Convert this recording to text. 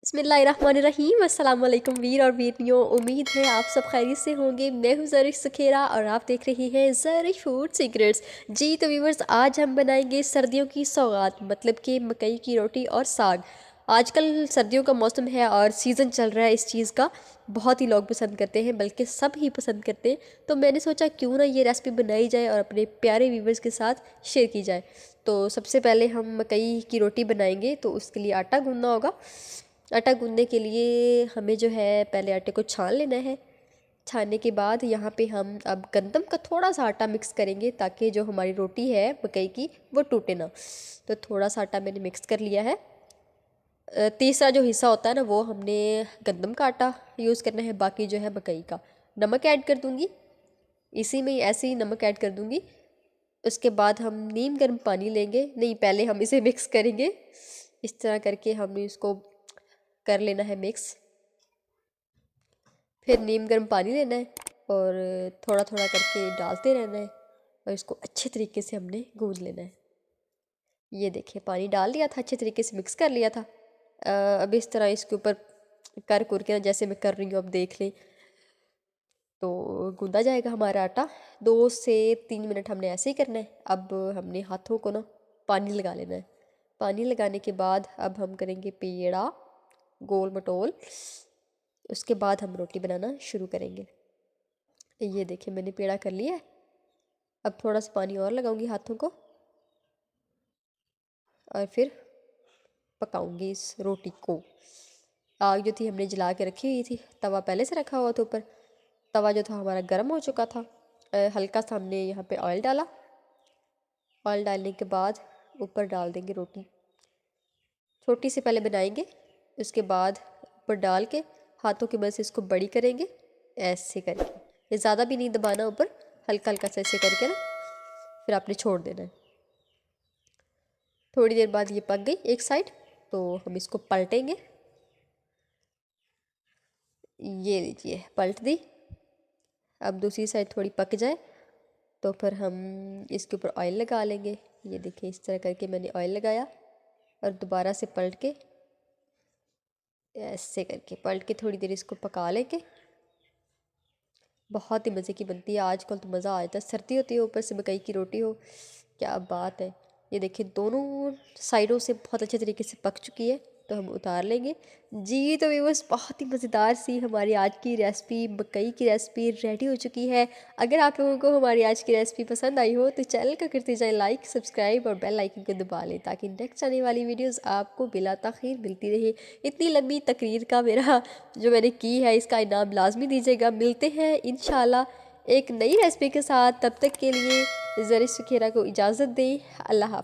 बिस्मिल्लाहिर्रहमानिर्रहीम। अस्सलाम वालेकुम वीर और वीरनियों, उम्मीद है आप सब खैरियत से होंगे। मैं हूँ ज़रिश सुखेरा और आप देख रही हैं ज़रिश फूड सीक्रेट्स। जी तो व्यूवर्स, आज हम बनाएंगे सर्दियों की सौगात, मतलब कि मकई की रोटी और साग। आजकल सर्दियों का मौसम है और सीज़न चल रहा है इस चीज़ का। बहुत ही लोग पसंद करते हैं, बल्कि सब ही पसंद करते हैं। तो मैंने सोचा क्यों ना ये रेसिपी बनाई जाए और अपने प्यारे व्यूवर्स के साथ शेयर की जाए। तो सबसे पहले हम मकई की रोटी बनाएंगे, तो उसके लिए आटा गूंदना होगा। आटा गूंदने के लिए हमें जो है पहले आटे को छान लेना है। छानने के बाद यहाँ पे हम अब गंदम का थोड़ा सा आटा मिक्स करेंगे, ताकि जो हमारी रोटी है मकई की वो टूटे ना। तो थोड़ा सा आटा मैंने मिक्स कर लिया है। तीसरा जो हिस्सा होता है ना, वो हमने गंदम का आटा यूज़ करना है, बाकी जो है मकई का। नमक ऐड कर दूँगी, इसी में ऐसे ही नमक ऐड कर दूँगी। उसके बाद हम नीम गर्म पानी लेंगे, नहीं पहले हम इसे मिक्स करेंगे। इस तरह करके हमने इसको कर लेना है मिक्स। फिर नीम गर्म पानी लेना है और थोड़ा थोड़ा करके डालते रहना है और इसको अच्छे तरीके से हमने गूंद लेना है। ये देखिए, पानी डाल दिया था, अच्छे तरीके से मिक्स कर लिया था। अब इस तरह इसके ऊपर कर के ना, जैसे मैं कर रही हूँ, अब देख लें तो गूंदा जाएगा हमारा आटा। 2 से 3 मिनट हमने ऐसे ही करना है। अब हमने हाथों को ना पानी लगा लेना है। पानी लगाने के बाद अब हम करेंगे पेड़ा गोल मटोल। उसके बाद हम रोटी बनाना शुरू करेंगे। ये देखिए, मैंने पेड़ा कर लिया है। अब थोड़ा सा पानी और लगाऊंगी हाथों को और फिर पकाऊंगी इस रोटी को। आग जो थी हमने जला के रखी हुई थी, तवा पहले से रखा हुआ था ऊपर। तवा जो था हमारा गर्म हो चुका था। हल्का सा हमने यहाँ पे ऑयल डाला। ऑयल डालने के बाद ऊपर डाल देंगे रोटी। छोटी से पहले बनाएंगे, उसके बाद ऊपर डाल के हाथों की मदद से इसको बड़ी करेंगे, ऐसे करके। ये ज़्यादा भी नहीं दबाना ऊपर, हल्का हल्का से ऐसे करके ना, फिर आपने छोड़ देना है। थोड़ी देर बाद ये पक गई एक साइड, तो हम इसको पलटेंगे। ये लीजिए, पलट दी। अब दूसरी साइड थोड़ी पक जाए तो फिर हम इसके ऊपर ऑयल लगा लेंगे। ये देखिए, इस तरह करके मैंने ऑयल लगाया और दोबारा से पलट के ऐसे करके पलट के थोड़ी देर इसको पका लेंगे। बहुत ही मज़े की बनती है। आजकल तो मज़ा आ जाता है, सर्दी होती है ऊपर से मकई की रोटी हो, क्या बात है। ये देखिए, दोनों साइडों से बहुत अच्छे तरीके से पक चुकी है, तो हम उतार लेंगे। जी तो व्यूअर्स, बहुत ही मज़ेदार सी हमारी आज की रेसिपी, मकई की रेसिपी रेडी हो चुकी है। अगर आप लोगों को हमारी आज की रेसिपी पसंद आई हो तो चैनल को करते जाए लाइक, सब्सक्राइब और बेल आइकन को दबा लें, ताकि नेक्स्ट आने वाली वीडियोज़ आपको बिला ताख़ीर मिलती रहे। इतनी लंबी तकरीर का मेरा जो मैंने की है, इसका इनाम लाजमी दीजिएगा। मिलते हैं इंशाल्लाह एक नई रेसिपी के साथ। तब तक के लिए ज़रिश सुखेरा को इजाज़त दें। अल्लाह हाफ़िज़।